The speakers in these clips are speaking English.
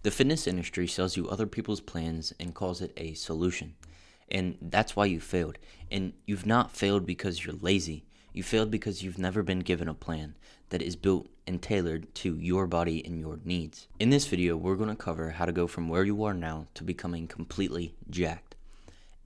The fitness industry sells you other people's plans and calls it a solution. And that's why you failed. And you've not failed because you're lazy. You failed because you've never been given a plan that is built and tailored to your body and your needs. In this video, we're going to cover how to go from where you are now to becoming completely jacked.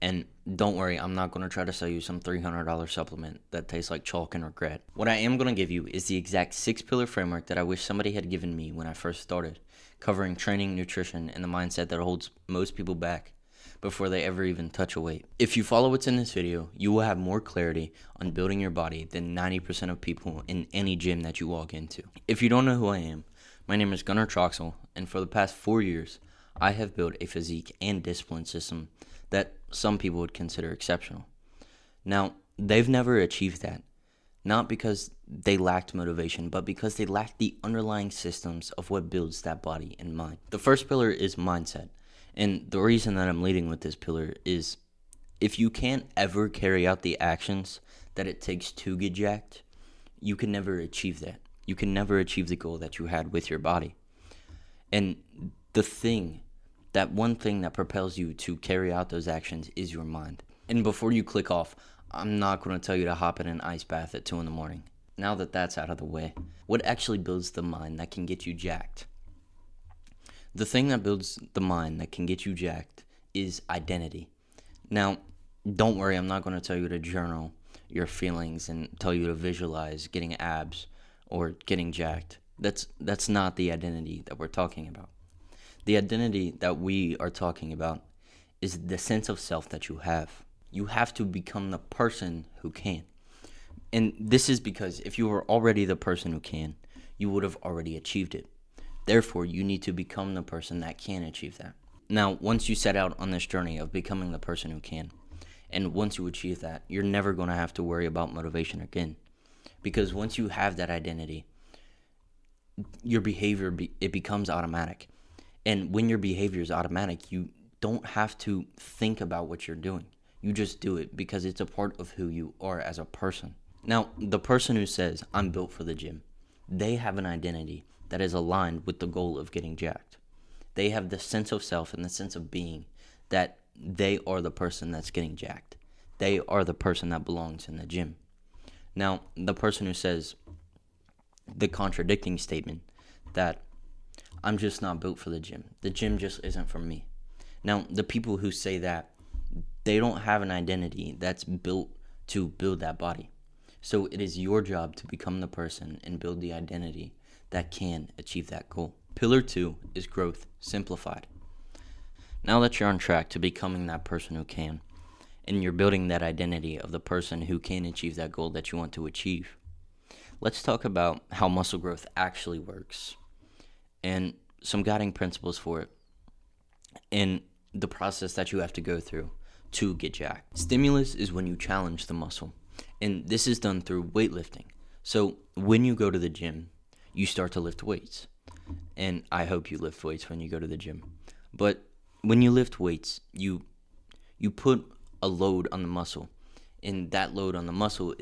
And don't worry, I'm not going to try to sell you some $300 supplement that tastes like chalk and regret. What I am going to give you is the exact 6-pillar framework that I wish somebody had given me when I first started, covering training, nutrition, and the mindset that holds most people back before they ever even touch a weight. If you follow what's in this video, you will have more clarity on building your body than 90% of people in any gym that you walk into. If you don't know who I am, my name is Gunnar Troxel, and for the past 4 years, I have built a physique and discipline system that some people would consider exceptional. Now, they've never achieved that, not because they lacked motivation, but because they lacked the underlying systems of what builds that body and mind. The first pillar is mindset, and the reason that I'm leading with this pillar is if you can't ever carry out the actions that it takes to get jacked, you can never achieve that. You can never achieve the goal that you had with your body. And that one thing that propels you to carry out those actions is your mind. And before you click off, I'm not going to tell you to hop in an ice bath at 2 in the morning. Now that that's out of the way, what actually builds the mind that can get you jacked? The thing that builds the mind that can get you jacked is identity. Now, don't worry, I'm not going to tell you to journal your feelings and tell you to visualize getting abs or getting jacked. That's not the identity that we're talking about. The identity that we are talking about is the sense of self that you have. You have to become the person who can. And this is because if you were already the person who can, you would have already achieved it. Therefore, you need to become the person that can achieve that. Now, once you set out on this journey of becoming the person who can, and once you achieve that, you're never going to have to worry about motivation again. Because once you have that identity, your behavior it becomes automatic. And when your behavior is automatic, you don't have to think about what you're doing. You just do it because it's a part of who you are as a person. Now, the person who says, I'm built for the gym, they have an identity that is aligned with the goal of getting jacked. They have the sense of self and the sense of being that they are the person that's getting jacked. They are the person that belongs in the gym. Now, the person who says the contradicting statement that I'm just not built for the gym just isn't for me. Now, the people who say that, they don't have an identity that's built to build that body. So it is your job to become the person and build the identity that can achieve that goal. Pillar 2 is growth simplified. Now that you're on track to becoming that person who can, and you're building that identity of the person who can achieve that goal that you want to achieve, let's talk about how muscle growth actually works and some guiding principles for it and the process that you have to go through to get jacked. Stimulus is when you challenge the muscle, and this is done through weightlifting. So when you go to the gym, you start to lift weights, and I hope you lift weights when you go to the gym. But when you lift weights, you put a load on the muscle, and that load on the muscle,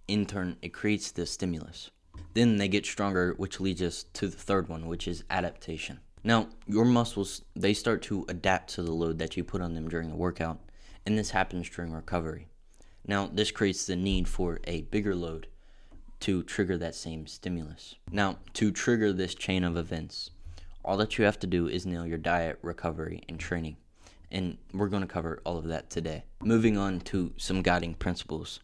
in turn, it creates the stimulus. Then they get stronger, which leads us to the third one, which is adaptation. Now, your muscles, they start to adapt to the load that you put on them during the workout, and this happens during recovery. Now, this creates the need for a bigger load to trigger that same stimulus. Now, to trigger this chain of events, all that you have to do is nail your diet, recovery, and training. And we're going to cover all of that today. Moving on to some guiding principles.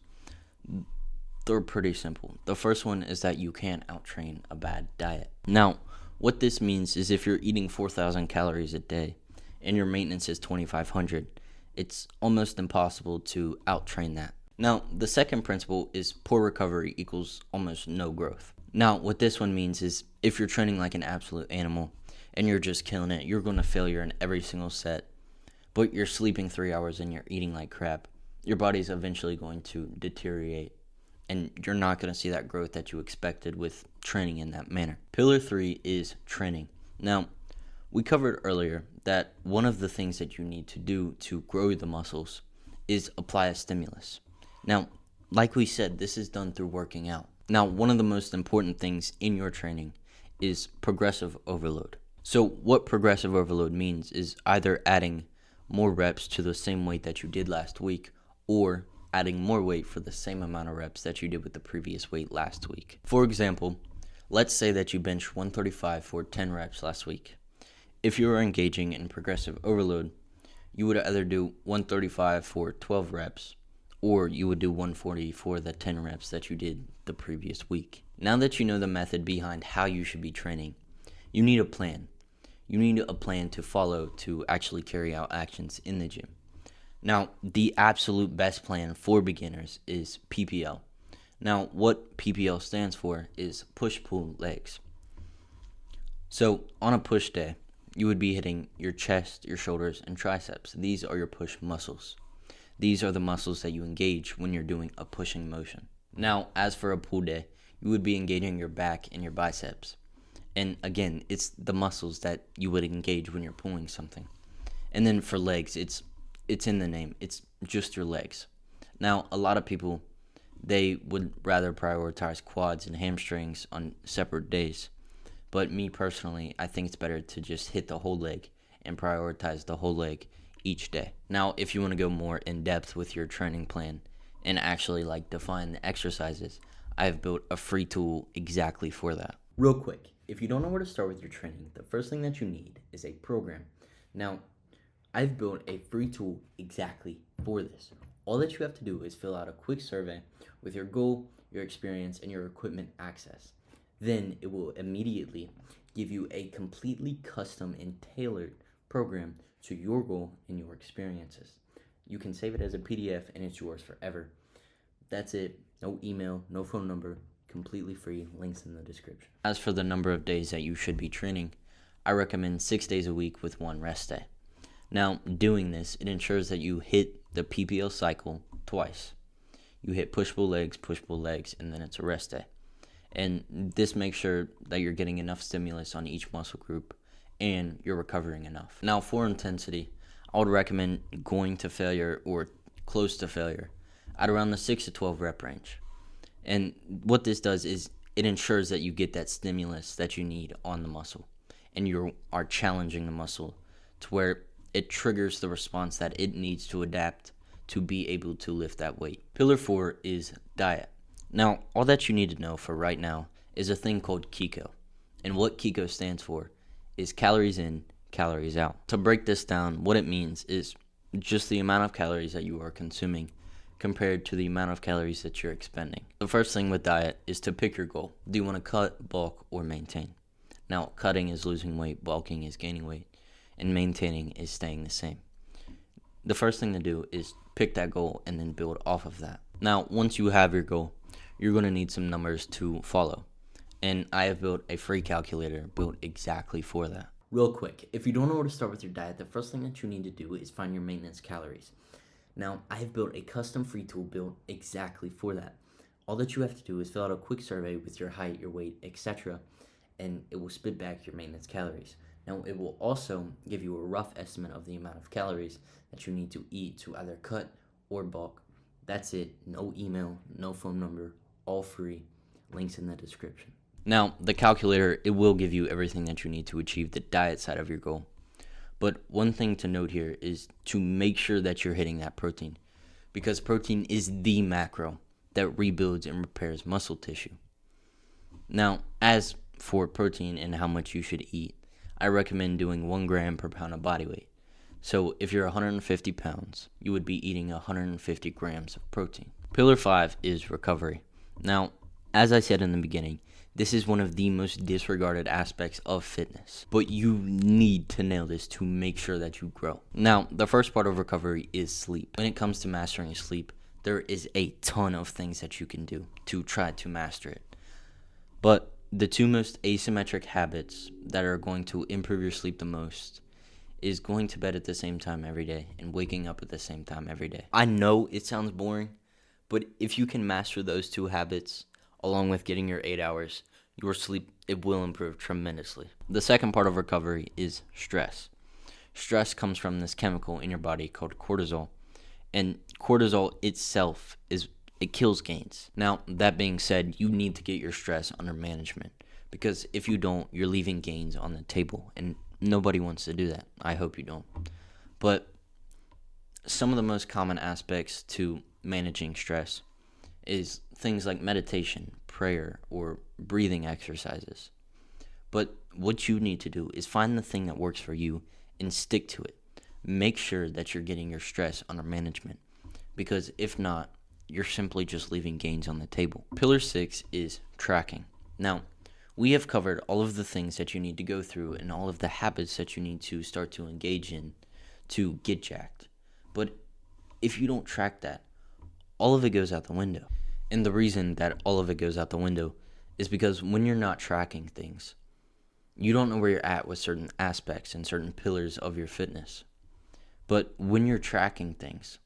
They're pretty simple. The first one is that you can't outtrain a bad diet. Now, what this means is if you're eating 4,000 calories a day and your maintenance is 2,500, it's almost impossible to outtrain that. Now, the second principle is poor recovery equals almost no growth. Now, what this one means is if you're training like an absolute animal and you're just killing it, you're going to failure in every single set, but you're sleeping 3 hours and you're eating like crap, your body's eventually going to deteriorate, and you're not going to see that growth that you expected with training in that manner. Pillar 3 is training. Now, we covered earlier that one of the things that you need to do to grow the muscles is apply a stimulus. Now, like we said, this is done through working out. Now, one of the most important things in your training is progressive overload. So what progressive overload means is either adding more reps to the same weight that you did last week, or adding more weight for the same amount of reps that you did with the previous weight last week. For example, let's say that you bench 135 for 10 reps last week. If you were engaging in progressive overload, you would either do 135 for 12 reps, or you would do 140 for the 10 reps that you did the previous week. Now that you know the method behind how you should be training, you need a plan. You need a plan to follow to actually carry out actions in the gym. Now, the absolute best plan for beginners is PPL. Now, what PPL stands for is push-pull legs. So, on a push day, you would be hitting your chest, your shoulders, and triceps. These are your push muscles. These are the muscles that you engage when you're doing a pushing motion. Now, as for a pull day, you would be engaging your back and your biceps. And again, it's the muscles that you would engage when you're pulling something. And then for legs, it's in the name. It's just your legs. Now, a lot of people, they would rather prioritize quads and hamstrings on separate days. But me personally, I think it's better to just hit the whole leg and prioritize the whole leg each day. Now, if you want to go more in depth with your training plan and actually define the exercises, I have built a free tool exactly for that. Real quick, if you don't know where to start with your training, the first thing that you need is a program. Now, I've built a free tool exactly for this. All that you have to do is fill out a quick survey with your goal, your experience, and your equipment access. Then it will immediately give you a completely custom and tailored program to your goal and your experiences. You can save it as a PDF and it's yours forever. That's it. No email, no phone number, completely free. Links in the description. As for the number of days that you should be training, I recommend 6 days a week with 1 rest day. Now, doing this, it ensures that you hit the PPL cycle twice. You hit push-pull legs, and then it's a rest day. And this makes sure that you're getting enough stimulus on each muscle group and you're recovering enough. Now, for intensity, I would recommend going to failure or close to failure at around the 6 to 12 rep range. And what this does is it ensures that you get that stimulus that you need on the muscle, and you are challenging the muscle to where it triggers the response that it needs to adapt to be able to lift that weight. Pillar 4 is diet. Now, all that you need to know for right now is a thing called KICO. And what KICO stands for is calories in, calories out. To break this down, what it means is just the amount of calories that you are consuming compared to the amount of calories that you're expending. The first thing with diet is to pick your goal. Do you want to cut, bulk, or maintain? Now, cutting is losing weight, bulking is gaining weight, and maintaining is staying the same. The first thing to do is pick that goal and then build off of that. Now, once you have your goal, you're going to need some numbers to follow. And I have built a free calculator built exactly for that. Real quick, if you don't know where to start with your diet, the first thing that you need to do is find your maintenance calories. Now, I have built a custom free tool built exactly for that. All that you have to do is fill out a quick survey with your height, your weight, etc., and it will spit back your maintenance calories. Now, it will also give you a rough estimate of the amount of calories that you need to eat to either cut or bulk. That's it. No email, no phone number, all free. Links in the description. Now, the calculator, it will give you everything that you need to achieve the diet side of your goal. But one thing to note here is to make sure that you're hitting that protein, because protein is the macro that rebuilds and repairs muscle tissue. Now, as for protein and how much you should eat, I recommend doing 1 gram per pound of body weight. So if you're 150 pounds, you would be eating 150 grams of protein. Pillar 5 is recovery. Now, as I said in the beginning, this is one of the most disregarded aspects of fitness, but you need to nail this to make sure that you grow. Now, the first part of recovery is sleep. When it comes to mastering sleep, there is a ton of things that you can do to try to master it. But the 2 most asymmetric habits that are going to improve your sleep the most is going to bed at the same time every day and waking up at the same time every day. I know it sounds boring, but if you can master those 2 habits, along with getting your 8 hours, your sleep, it will improve tremendously. The second part of recovery is stress. Stress comes from this chemical in your body called cortisol, and cortisol itself it kills gains. Now, that being said, you need to get your stress under management, Because if you don't, you're leaving gains on the table, and nobody wants to do that. I hope you don't. But some of the most common aspects to managing stress is things like meditation, prayer, or breathing exercises. But what you need to do is find the thing that works for you and stick to it. Make sure that you're getting your stress under management, because if not, you're simply just leaving gains on the table. Pillar 6 is tracking. Now, we have covered all of the things that you need to go through and all of the habits that you need to start to engage in to get jacked. But if you don't track that, all of it goes out the window. And the reason that all of it goes out the window is because when you're not tracking things, you don't know where you're at with certain aspects and certain pillars of your fitness. But when you're tracking things,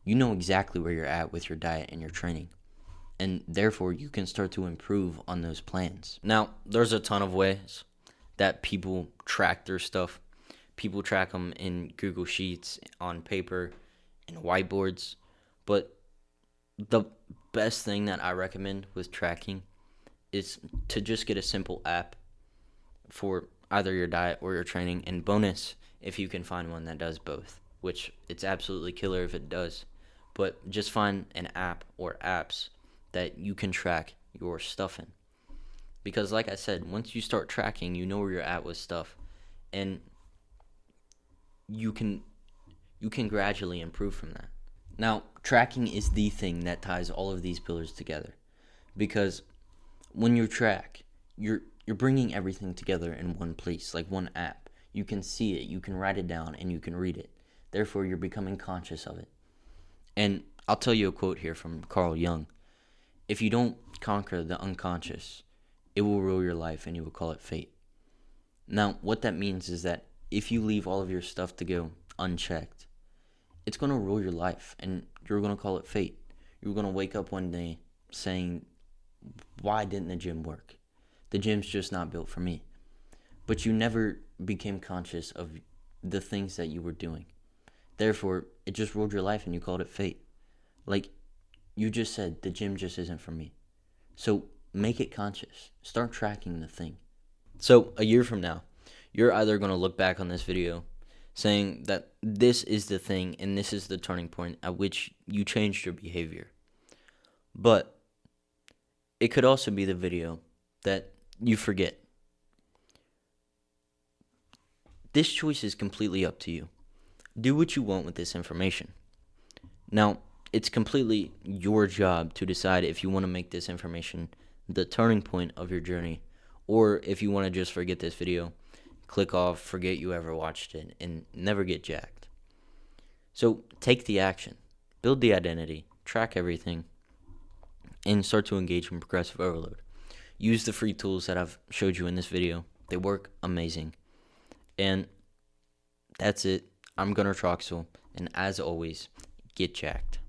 you know exactly where you're at with your diet and your training. And therefore, you can start to improve on those plans. Now, there's a ton of ways that people track their stuff. People track them in Google Sheets, on paper, and whiteboards. But the best thing that I recommend with tracking is to just get a simple app for either your diet or your training. And bonus, if you can find one that does both, which it's absolutely killer if it does. But just find an app or apps that you can track your stuff in. Because like I said, once you start tracking, you know where you're at with stuff. And you can gradually improve from that. Now, tracking is the thing that ties all of these pillars together. Because when you track, you're bringing everything together in one place, like one app. You can see it, you can write it down, and you can read it. Therefore, you're becoming conscious of it. And I'll tell you a quote here from Carl Jung. If you don't conquer the unconscious, it will rule your life and you will call it fate. Now, what that means is that if you leave all of your stuff to go unchecked, it's going to rule your life and you're going to call it fate. You're going to wake up one day saying, why didn't the gym work? The gym's just not built for me. But you never became conscious of the things that you were doing. Therefore, it just ruled your life and you called it fate. Like you just said, the gym just isn't for me. So make it conscious. Start tracking the thing. So a year from now, you're either going to look back on this video saying that this is the thing and this is the turning point at which you changed your behavior. But it could also be the video that you forget. This choice is completely up to you. Do what you want with this information. Now, it's completely your job to decide if you want to make this information the turning point of your journey, or if you want to just forget this video, click off, forget you ever watched it, and never get jacked. So take the action, build the identity, track everything, and start to engage in progressive overload. Use the free tools that I've showed you in this video. They work amazing. And that's it. I'm Gunnar Troxel, and as always, get jacked.